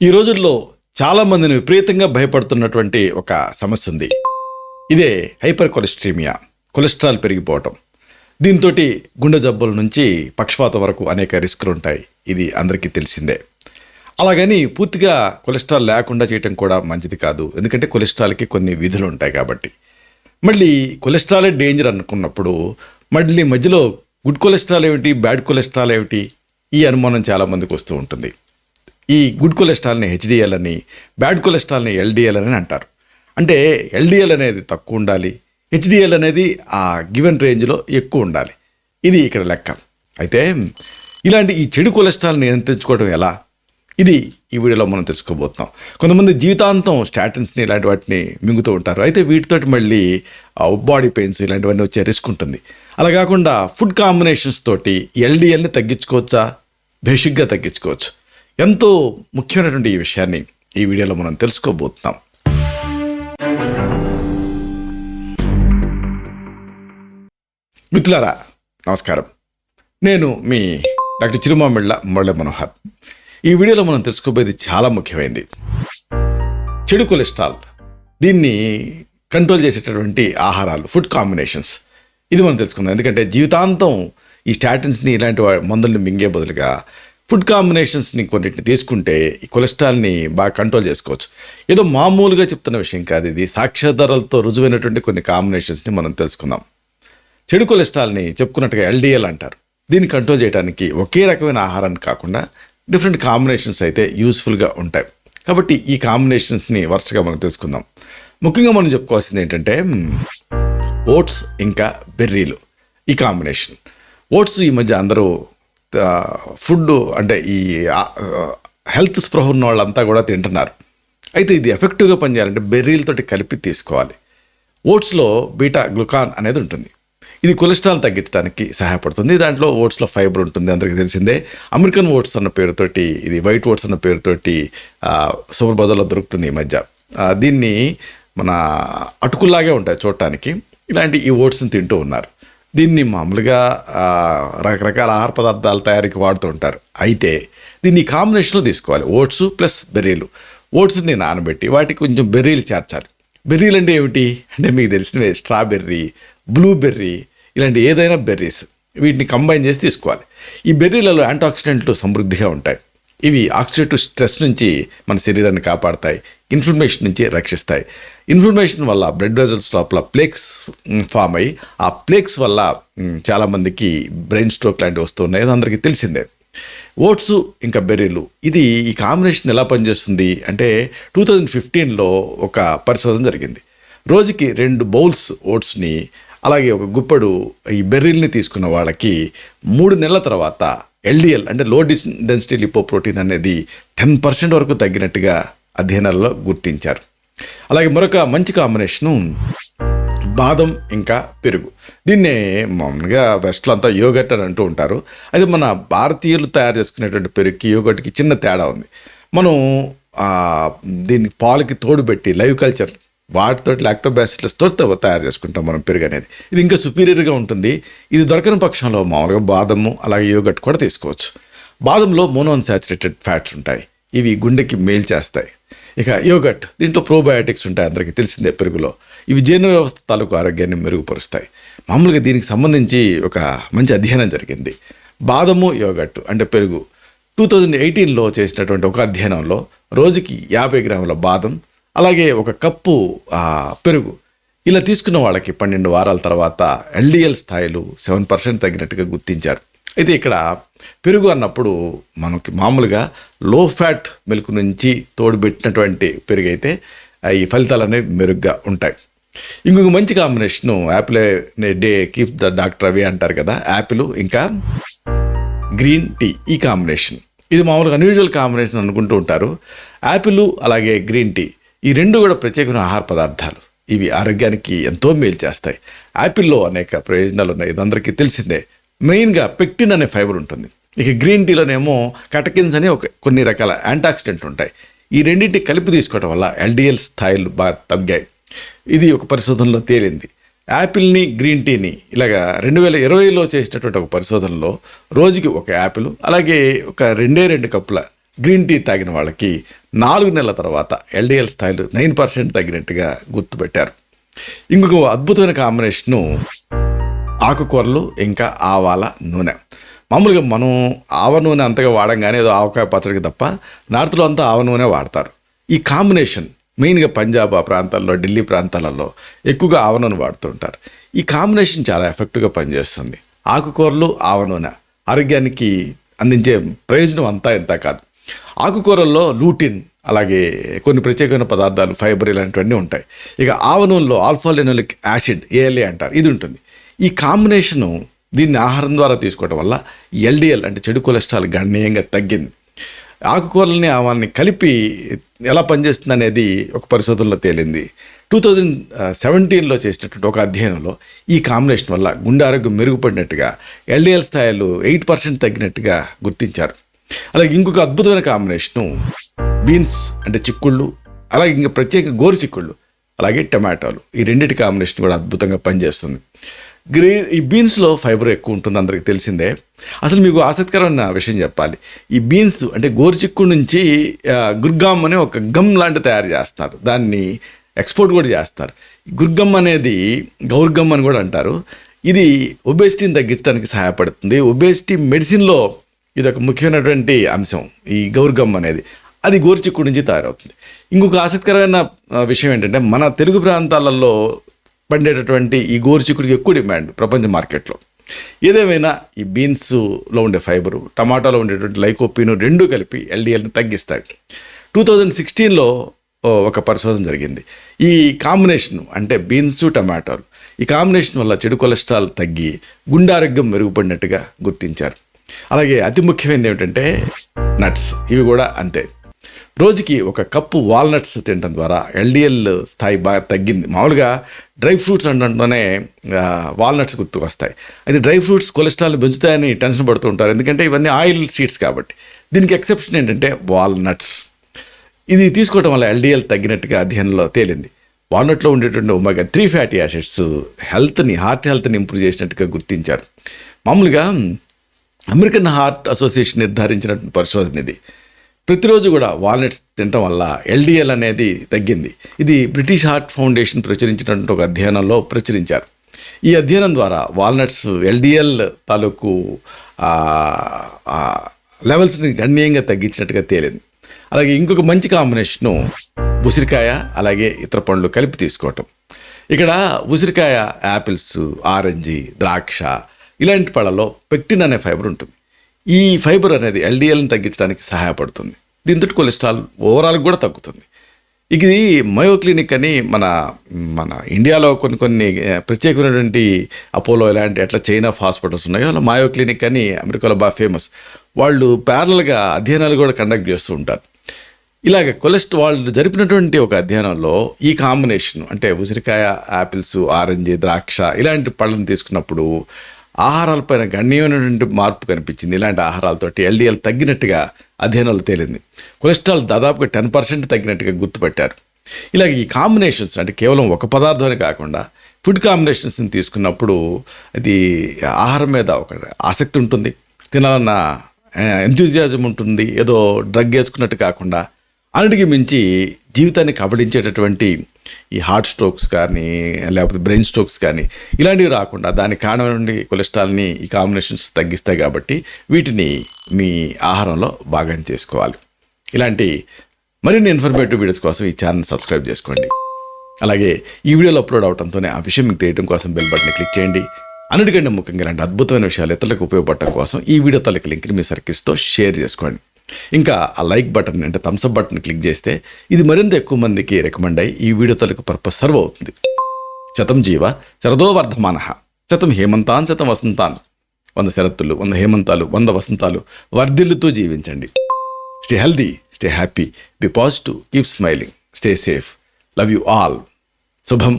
ఈ రోజుల్లో చాలామందిని విపరీతంగా భయపడుతున్నటువంటి ఒక సమస్య ఉంది. ఇదే హైపర్ కొలెస్ట్రీమియా, కొలెస్ట్రాల్ పెరిగిపోవటం. దీంతో గుండె జబ్బుల నుంచి పక్షవాతం వరకు అనేక రిస్కులు ఉంటాయి. ఇది అందరికీ తెలిసిందే. అలాగని పూర్తిగా కొలెస్ట్రాల్ లేకుండా చేయటం కూడా మంచిది కాదు. ఎందుకంటే కొలెస్ట్రాల్కి కొన్ని విధులు ఉంటాయి కాబట్టి. మళ్ళీ కొలెస్ట్రాలే డేంజర్ అనుకున్నప్పుడు మళ్ళీ మధ్యలో గుడ్ కొలెస్ట్రాల్ ఏమిటి, బ్యాడ్ కొలెస్ట్రాల్ ఏమిటి, ఈ అనుమానం చాలామందికి వస్తూ ఉంటుంది. ఈ గుడ్ కొలెస్ట్రాల్ని హెచ్డిఎల్ అని, బ్యాడ్ కొలెస్ట్రాల్ని ఎల్డిఎల్ అని అంటారు. అంటే ఎల్డిఎల్ అనేది తక్కువ ఉండాలి, హెచ్డిఎల్ అనేది ఆ గివెన్ రేంజ్లో ఎక్కువ ఉండాలి. ఇది ఇక్కడ లెక్క. అయితే ఇలాంటి ఈ చెడు కొలెస్ట్రాల్ని నియంత్రించుకోవడం ఎలా, ఇది ఈ వీడియోలో మనం తెలుసుకోబోతున్నాం. కొంతమంది జీవితాంతం స్టాటిన్స్ని ఇలాంటి వాటిని మింగుతూ ఉంటారు. అయితే వీటితోటి మళ్ళీ బాడీ పెయిన్స్ ఇలాంటివన్నీ వచ్చే రిస్క్ ఉంటుంది. అలా కాకుండా ఫుడ్ కాంబినేషన్స్ తోటి ఎల్డిఎల్ని తగ్గించుకోవచ్చా? బేసిక్గా తగ్గించుకోవచ్చు. ఎంతో ముఖ్యమైనటువంటి ఈ విషయాన్ని ఈ వీడియోలో మనం తెలుసుకోబోతున్నాం. మిత్రులారా నమస్కారం. నేను మీ డాక్టర్ చిరుమామిళ్ళ మురళీ మనోహర్. ఈ వీడియోలో మనం తెలుసుకోబోయేది చాలా ముఖ్యమైనది. చెడు కొలెస్ట్రాల్, దీన్ని కంట్రోల్ చేసేటటువంటి ఆహారాలు, ఫుడ్ కాంబినేషన్స్, ఇది మనం తెలుసుకుందాం. ఎందుకంటే జీవితాంతం ఈ స్టాటిన్స్ని ఇలాంటి మందుల్ని మింగే బదులుగా ఫుడ్ కాంబినేషన్స్ని కొన్నిటిని తీసుకుంటే ఈ కొలెస్ట్రాల్ని బాగా కంట్రోల్ చేసుకోవచ్చు. ఏదో మామూలుగా చెప్తున్న విషయం కాదు ఇది. సాక్ష్యాధారాలతో రుజువైనటువంటి కొన్ని కాంబినేషన్స్ని మనం తెలుసుకుందాం. చెడు కొలెస్ట్రాల్ని చెప్పుకున్నట్టుగా ఎల్డిఎల్ అంటారు. దీన్ని కంట్రోల్ చేయడానికి ఒకే రకమైన ఆహారాన్ని కాకుండా డిఫరెంట్ కాంబినేషన్స్ అయితే యూస్ఫుల్గా ఉంటాయి. కాబట్టి ఈ కాంబినేషన్స్ని వరుసగా మనం తెలుసుకుందాం. ముఖ్యంగా మనం చెప్పుకోవాల్సింది ఏంటంటే ఓట్స్ ఇంకా బెర్రీలు, ఈ కాంబినేషన్. ఓట్స్ ఈ మధ్య అందరూ ఫుడ్ అంటే ఈ హెల్త్ స్పృహ ఉన్న వాళ్ళంతా కూడా తింటున్నారు. అయితే ఇది ఎఫెక్టివ్గా పనిచేయాలంటే బెర్రీలతోటి కలిపి తీసుకోవాలి. ఓట్స్లో బీటా గ్లూకాన్ అనేది ఉంటుంది. ఇది కొలెస్ట్రాల్ తగ్గించడానికి సహాయపడుతుంది. దాంట్లో ఓట్స్లో ఫైబర్ ఉంటుంది, అందరికీ తెలిసిందే. అమెరికన్ ఓట్స్ అన్న పేరుతోటి, ఇది వైట్ ఓట్స్ అన్న పేరుతోటి సూపర్ బజార్లో దొరుకుతుంది ఈ మధ్య. దీన్ని మన అటుకుల్లాగే ఉంటాయి చూడటానికి. ఇలాంటి ఈ ఓట్స్ని తింటూ ఉన్నారు. దీన్ని మామూలుగా రకరకాల ఆహార పదార్థాల తయారీకి వాడుతూ ఉంటారు. అయితే దీన్ని కాంబినేషన్లో తీసుకోవాలి. ఓట్స్ ప్లస్ బెర్రీలు. ఓట్స్ని నానబెట్టి వాటికి కొంచెం బెర్రీలు చేర్చాలి. బెర్రీలు అంటే ఏమిటి అంటే మీకు తెలిసినవే, స్ట్రాబెర్రీ, బ్లూబెర్రీ, ఇలాంటి ఏదైనా బెర్రీస్, వీటిని కంబైన్ చేసి తీసుకోవాలి. ఈ బెర్రీలలో యాంటీఆక్సిడెంట్లు సమృద్ధిగా ఉంటాయి. ఇవి ఆక్సిడేటివ్ స్ట్రెస్ నుంచి మన శరీరాన్ని కాపాడతాయి, ఇన్ఫ్లమేషన్ నుంచి రక్షిస్తాయి. ఇన్ఫ్లమేషన్ వల్ల బ్లడ్ వెజల్స్ లోపల ప్లేక్స్ ఫామ్ అయ్యి, ఆ ప్లేక్స్ వల్ల చాలామందికి బ్రెయిన్ స్ట్రోక్ లాంటివి వస్తున్నాయి. అది అందరికీ తెలిసిందే. ఓట్స్ ఇంకా బెర్రీలు, ఇది ఈ కాంబినేషన్ ఎలా పనిచేస్తుంది అంటే 2015లో ఒక పరిశోధన జరిగింది. రోజుకి 2 బౌల్స్ ఓట్స్ని అలాగే ఒక గుప్పెడు ఈ బెర్రీల్ని తీసుకున్న వాళ్ళకి 3 నెలల తర్వాత ఎల్డిఎల్ అంటే లో డెన్సిటీ లిపోప్రోటీన్ అనేది 10% వరకు తగ్గినట్టుగా అధ్యయనాల్లో గుర్తించారు. అలాగే మరొక మంచి కాంబినేషను బాదం ఇంకా పెరుగు. దీన్నే మామూలుగా వెస్ట్లో అంతా యోగట్ అని అంటూ ఉంటారు. అయితే మన భారతీయులు తయారు చేసుకునేటువంటి పెరుగుకి యోగట్కి చిన్న తేడా ఉంది. మనం దీన్ని పాలకి తోడుపెట్టి లైవ్ కల్చర్ వాటితో లాక్టోబాసిల్లస్తో తయారు చేసుకుంటాం మనం పెరుగు అనేది. ఇది ఇంకా సుపీరియర్గా ఉంటుంది. ఇది దొరకని పక్షంలో మామూలుగా బాదము అలాగే యోగట్ కూడా తీసుకోవచ్చు. బాదంలో మోనోఅన్సాచురేటెడ్ ఫ్యాట్స్ ఉంటాయి. ఇవి గుండెకి మేలు చేస్తాయి. ఇక యోగట్, దీంట్లో ప్రోబయాటిక్స్ ఉంటాయి, అందరికీ తెలిసిందే. పెరుగులో ఇవి జీర్ణ వ్యవస్థ తాలూకు ఆరోగ్యాన్ని మెరుగుపరుస్తాయి. మామూలుగా దీనికి సంబంధించి ఒక మంచి అధ్యయనం జరిగింది. బాదము యోగట్ అంటే పెరుగు 2018లో చేసినటువంటి ఒక అధ్యయనంలో రోజుకి 50 గ్రాముల బాదం అలాగే ఒక కప్పు పెరుగు ఇలా తీసుకున్న వాళ్ళకి 12 వారాల తర్వాత ఎల్డిఎల్ స్థాయిలు 7% తగ్గినట్టుగా గుర్తించారు. అయితే ఇక్కడ పెరుగు అన్నప్పుడు మనకి మామూలుగా లో ఫ్యాట్ మిల్క్ నుంచి తోడుపెట్టినటువంటి పెరుగు అయితే ఈ ఫలితాలు అనేవి మెరుగ్గా ఉంటాయి. ఇంకొక మంచి combination Apple day keep the doctor away అంటారు కదా, యాపిల్ ఇంకా గ్రీన్ టీ, ఈ కాంబినేషన్. ఇది మామూలుగా అన్యూజువల్ కాంబినేషన్ అనుకుంటూ ఉంటారు. యాపిల్ అలాగే గ్రీన్ టీ, ఈ 2 కూడా ప్రత్యేకమైన ఆహార పదార్థాలు. ఇవి ఆరోగ్యానికి ఎంతో మేలు చేస్తాయి. యాపిల్లో అనేక ప్రయోజనాలు ఉన్నాయి, ఇది అందరికీ తెలిసిందే. మెయిన్గా పెక్టిన్ అనే ఫైబర్ ఉంటుంది. ఇక గ్రీన్ టీలోనేమో కటకిన్స్ అని కొన్ని రకాల యాంటాక్సిడెంట్లు ఉంటాయి. ఈ రెండింటిని కలిపి తీసుకోవడం వల్ల ఎల్డిఎల్ స్థాయిలు బాగా తగ్గాయి. ఇది ఒక పరిశోధనలో తేలింది. యాపిల్ని, గ్రీన్ టీని ఇలాగా 2020లో చేసినటువంటి ఒక పరిశోధనలో రోజుకి ఒక యాపిల్ అలాగే ఒక 2 కప్పుల గ్రీన్ టీ తాగిన వాళ్ళకి 4 నెలల తర్వాత ఎల్డిఎల్ స్థాయిలు 9% తగ్గినట్టుగా గుర్తుపెట్టారు. ఇంకొక అద్భుతమైన కాంబినేషను ఆకుకూరలు ఇంకా ఆవాల నూనె. మామూలుగా మనం ఆవ నూనె అంతగా వాడం కానీ ఏదో ఆవకాయ పచ్చడికి తప్ప నార్త్లో అంతా ఆవ నూనె వాడతారు. ఈ కాంబినేషన్ మెయిన్గా పంజాబ్ ఆ ప్రాంతాల్లో, ఢిల్లీ ప్రాంతాలలో ఎక్కువగా ఆవ నూనె వాడుతుంటారు. ఈ కాంబినేషన్ చాలా ఎఫెక్టివ్గా పనిచేస్తుంది. ఆకుకూరలు ఆవ నూనె ఆరోగ్యానికి అందించే ప్రయోజనం అంతా ఇంత కాదు. ఆకుకూరల్లో లూటిన్, అలాగే కొన్ని ప్రత్యేకమైన పదార్థాలు, ఫైబర్ ఇలాంటివన్నీ ఉంటాయి. ఇక ఆవ నూనెలో ఆల్ఫా లినోలిక్ యాసిడ్, ఏఎల్ఏ అంటారు, ఇది ఉంటుంది. ఈ కాంబినేషను దీన్ని ఆహారం ద్వారా తీసుకోవడం వల్ల ఎల్డిఎల్ అంటే చెడు కొలెస్ట్రాల్ గణనీయంగా తగ్గింది. ఆకుకూరలని ఆవాల్ని కలిపి ఎలా పనిచేస్తుంది అనేది ఒక పరిశోధనలో తేలింది. 2017లో చేసినటువంటి ఒక అధ్యయనంలో ఈ కాంబినేషన్ వల్ల గుండె ఆరోగ్యం మెరుగుపడినట్టుగా, ఎల్డిఎల్ స్థాయిలు 8% తగ్గినట్టుగా గుర్తించారు. అలాగే ఇంకొక అద్భుతమైన కాంబినేషను బీన్స్ అంటే చిక్కుళ్ళు, అలాగే ఇంకా ప్రత్యేక గోరు చిక్కుళ్ళు, అలాగే టమాటోలు, ఈ రెండింటి కాంబినేషన్ కూడా అద్భుతంగా పనిచేస్తుంది. ఈ బీన్స్లో ఫైబర్ ఎక్కువ ఉంటుంది, అందరికీ తెలిసిందే. అసలు మీకు ఆసక్తికరమైన విషయం చెప్పాలి. ఈ బీన్స్ అంటే గోరుచిక్కుడు నుంచి గుర్గామ్ అనే ఒక గమ్ లాంటి తయారు చేస్తారు, దాన్ని ఎక్స్పోర్ట్ కూడా చేస్తారు. గుర్గమ్ అనేది గౌర్గమ్ అని కూడా అంటారు. ఇది ఒబేసిటీని తగ్గించడానికి సహాయపడుతుంది. ఒబేసిటీ మెడిసిన్లో ఇది ఒక ముఖ్యమైనటువంటి అంశం, ఈ గౌర్గమ్ అనేది. అది గోరుచిక్కుడు నుంచి తయారవుతుంది. ఇంకొక ఆసక్తికరమైన విషయం ఏంటంటే, మన తెలుగు ప్రాంతాలలో పండేటటువంటి ఈ గోరుచిక్కుడికి ఎక్కువ డిమాండ్ ప్రపంచ మార్కెట్లో. ఏదేమైనా ఈ బీన్స్లో ఉండే ఫైబరు, టమాటాలో ఉండేటువంటి లైకోపీను రెండు కలిపి ఎల్డిఎల్ని తగ్గిస్తాయి. 2016లో ఒక పరిశోధన జరిగింది. ఈ కాంబినేషన్ అంటే బీన్స్, టమాటాలు, ఈ కాంబినేషన్ వల్ల చెడు కొలెస్ట్రాల్ తగ్గి గుండె ఆరోగ్యం మెరుగుపడినట్టుగా గుర్తించారు. అలాగే అతి ముఖ్యమైనది ఏమిటంటే నట్స్, ఇవి కూడా అంతే. రోజుకి ఒక కప్పు వాల్నట్స్ తినడం ద్వారా ఎల్డిఎల్ స్థాయి బాగా తగ్గింది. మామూలుగా డ్రై ఫ్రూట్స్ అంటేనే వాల్నట్స్ గుర్తుకొస్తాయి. అయితే డ్రై ఫ్రూట్స్ కొలెస్ట్రాల్ పెంచుతాయని టెన్షన్ పడుతూ ఉంటారు, ఎందుకంటే ఇవన్నీ ఆయిల్ సీడ్స్ కాబట్టి. దీనికి ఎక్సెప్షన్ ఏంటంటే వాల్నట్స్. ఇది తీసుకోవడం వల్ల ఎల్డిఎల్ తగ్గినట్టుగా అధ్యయనంలో తేలింది. వాల్నట్లో ఉండేటువంటి ఒమేగా 3 ఫ్యాటీ యాసిడ్స్ హార్ట్ హెల్త్ని ఇంప్రూవ్ చేసినట్టుగా గుర్తించారు. మామూలుగా అమెరికన్ హార్ట్ అసోసియేషన్ నిర్ధారించినటువంటి పరిశోధన ఇది. ప్రతిరోజు కూడా వాల్నట్స్ తినటం వల్ల ఎల్డిఎల్ అనేది తగ్గింది. ఇది బ్రిటిష్ హార్ట్ ఫౌండేషన్ ప్రచురించినటువంటి ఒక అధ్యయనంలో ప్రచురించారు. ఈ అధ్యయనం ద్వారా వాల్నట్స్ ఎల్డిఎల్ తాలూకు లెవెల్స్ని గణనీయంగా తగ్గించినట్టుగా తేలింది. అలాగే ఇంకొక మంచి కాంబినేషను ఉసిరికాయ, అలాగే ఇతర పండ్లు కలిపి తీసుకోవటం. ఇక్కడ ఉసిరికాయ, యాపిల్స్, ఆరెంజి, ద్రాక్ష ఇలాంటి పళ్ళలో పెక్టిన్ అనే ఫైబర్ ఉంటుంది. ఈ ఫైబర్ అనేది ఎల్డిఎల్ని తగ్గించడానికి సహాయపడుతుంది. దీంతో కొలెస్ట్రాల్ ఓవరాల్ కూడా తగ్గుతుంది. ఇది మయో క్లినిక్ అని మన ఇండియాలో కొన్ని ప్రత్యేకమైనటువంటి అపోలో ఇలాంటి అట్లా చైన్ ఆఫ్ హాస్పిటల్స్ ఉన్నాయో, అలా మయో క్లినిక్ అని అమెరికాలో బాగా ఫేమస్. వాళ్ళు ప్యారలల్గా అధ్యయనాలు కూడా కండక్ట్ చేస్తూ ఉంటారు. ఇలాగ వాళ్ళు జరిపినటువంటి ఒక అధ్యయనంలో ఈ కాంబినేషన్ అంటే ఉసిరికాయ, యాపిల్స్, ఆరెంజ్, ద్రాక్ష ఇలాంటి పళ్ళను తీసుకున్నప్పుడు ఆహారాలపైన గణనీయమైనటువంటి మార్పు కనిపించింది. ఇలాంటి ఆహారాలతోటి ఎల్డిఎల్ తగ్గినట్టుగా అధ్యయనాలు తేలింది. కొలెస్ట్రాల్ దాదాపుగా 10% తగ్గినట్టుగా గుర్తుపెట్టారు. ఇలాగ ఈ కాంబినేషన్స్ అంటే కేవలం ఒక పదార్థం కాకుండా ఫుడ్ కాంబినేషన్స్ని తీసుకున్నప్పుడు అది ఆహారం మీద ఒక ఆసక్తి ఉంటుంది, తినాలన్న ఎంతూజియాజం ఉంటుంది, ఏదో డ్రగ్ వేసుకున్నట్టు కాకుండా అన్నిటికీ మించి జీవితాన్ని కబళించేటటువంటి ఈ హార్ట్ స్ట్రోక్స్ కానీ లేకపోతే బ్రెయిన్ స్ట్రోక్స్ కానీ ఇలాంటివి రాకుండా దానికి కారణమైనటువంటి కొలెస్ట్రాల్ని ఈ కాంబినేషన్స్ తగ్గిస్తాయి. కాబట్టి వీటిని మీ ఆహారంలో భాగం చేసుకోవాలి. ఇలాంటి మరిన్ని ఇన్ఫర్మేటివ్ వీడియోస్ కోసం ఈ ఛానల్ సబ్స్క్రైబ్ చేసుకోండి. అలాగే ఈ వీడియోలో అప్లోడ్ అవడంతోనే ఆ విషయం మీకు తెలియడం కోసం బెల్ బటన్ క్లిక్ చేయండి. అన్నిటికంటే ముఖ్యంగా ఇలాంటి అద్భుతమైన విషయాలు ఇతరులకు ఉపయోగపడటం కోసం ఈ వీడియో తాలూకు లింక్ని మీ సర్కిల్స్తో షేర్ చేసుకోండి. ఇంకా ఆ లైక్ బటన్ అంటే థమ్స్అప్ బటన్ క్లిక్ చేస్తే ఇది మరింత ఎక్కువ మందికి రికమెండ్ అయ్యి ఈ వీడియో తాలూకు పర్పస్ సర్వ్ అవుతుంది. శతం జీవ శరదో వర్ధమానః, శతం హేమంతాన్ శతం వసంతాన్. 100 శరత్తులు, 100 హేమంతాలు, 100 వసంతాలు వర్ధిల్లుతూ జీవించండి. Stay healthy, stay happy, be positive, keep smiling, stay safe. Love you all. శుభం.